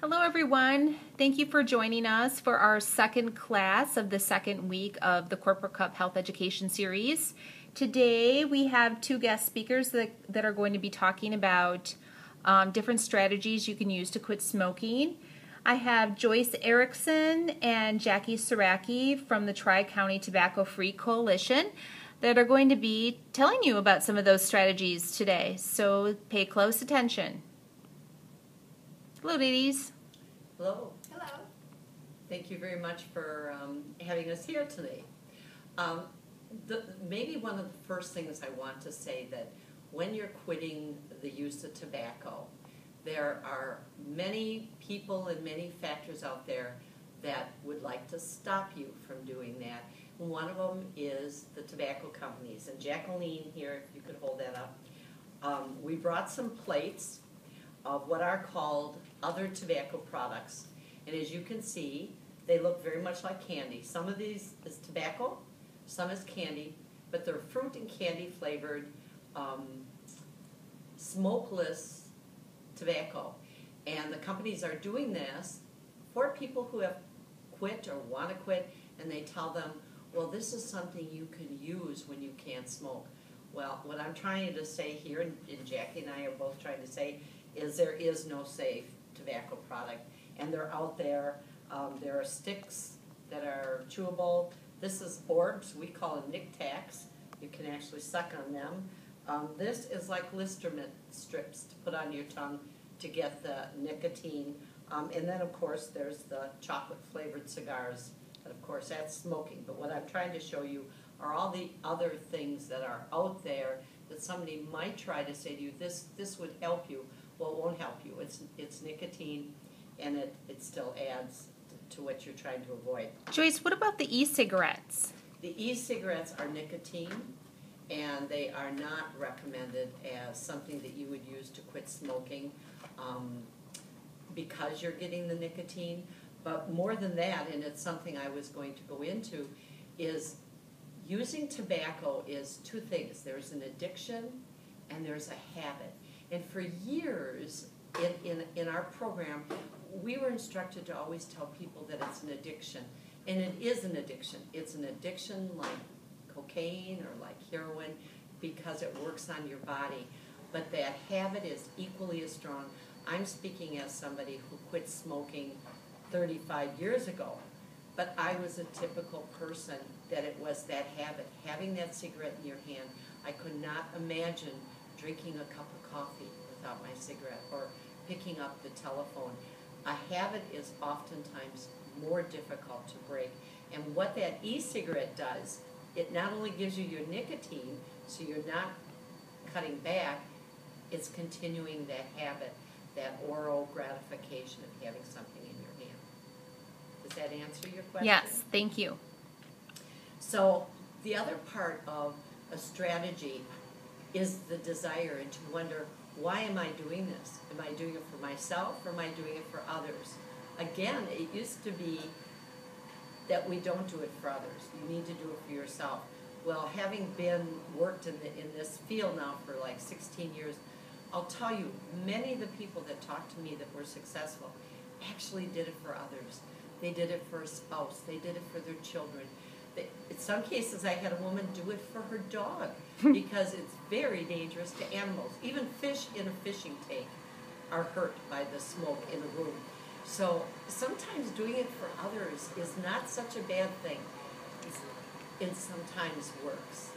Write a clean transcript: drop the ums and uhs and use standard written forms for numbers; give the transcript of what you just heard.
Hello everyone. Thank you for joining us for our second class of the second week of the Corporate Cup Health Education Series. Today we have two guest speakers that are going to be talking about different strategies you can use to quit smoking. I have Joyce Erickson and Jackie Saraki from the Tri-County Tobacco Free Coalition that are going to be telling you about some of those strategies today. So pay close attention. Hello, ladies. Hello. Hello. Thank you very much for having us here today. Maybe one of the first things I want to say that when you're quitting the use of tobacco, there are many people and many factors out there that would like to stop you from doing that. And one of them is the tobacco companies. And Jacqueline here, if you could hold that up. We brought some plates of what are called other tobacco products. And as you can see, they look very much like candy. Some of these is tobacco, some is candy, but they're fruit and candy flavored, smokeless tobacco. And the companies are doing this for people who have quit or want to quit, and they tell them, well, this is something you can use when you can't smoke. Well, what I'm trying to say here, and Jackie and I are both trying to say, is there is no safe tobacco product, and they're out there. There are sticks that are chewable. This is orbs. We call them Nic Tacs. You can actually suck on them. This is like Listermint strips to put on your tongue to get the nicotine. And then, of course, there's the chocolate-flavored cigars. And, of course, that's smoking. But what I'm trying to show you are all the other things that are out there that somebody might try to say to you, this would help you. Well, it won't help you. It's nicotine, and it still adds to what you're trying to avoid. Joyce, what about the e-cigarettes? The e-cigarettes are nicotine, and they are not recommended as something that you would use to quit smoking because you're getting the nicotine. But more than that, and it's something I was going to go into, is using tobacco is two things. There's an addiction and there's a habit. And for years in our program, we were instructed to always tell people that it's an addiction. And it is an addiction. It's an addiction like cocaine or like heroin because it works on your body. But that habit is equally as strong. I'm speaking as somebody who quit smoking 35 years ago. But I was a typical person that it was that habit. Having that cigarette in your hand, I could not imagine drinking a cup of coffee without my cigarette or picking up the telephone. A habit is oftentimes more difficult to break. And what that e-cigarette does, it not only gives you your nicotine, so you're not cutting back, it's continuing that habit, that oral gratification of having something in your hand. Does that answer your question? Yes, thank you. So the other part of a strategy is the desire, and to wonder, why am I doing this? Am I doing it for myself or am I doing it for others? Again, it used to be that we don't do it for others. You need to do it for yourself. Well, having worked in this field now for like 16 years, I'll tell you, many of the people that talked to me that were successful actually did it for others. They did it for a spouse. They did it for their children. In some cases, I had a woman do it for her dog because it's very dangerous to animals. Even fish in a fishing tank are hurt by the smoke in a room. So sometimes doing it for others is not such a bad thing. It sometimes works.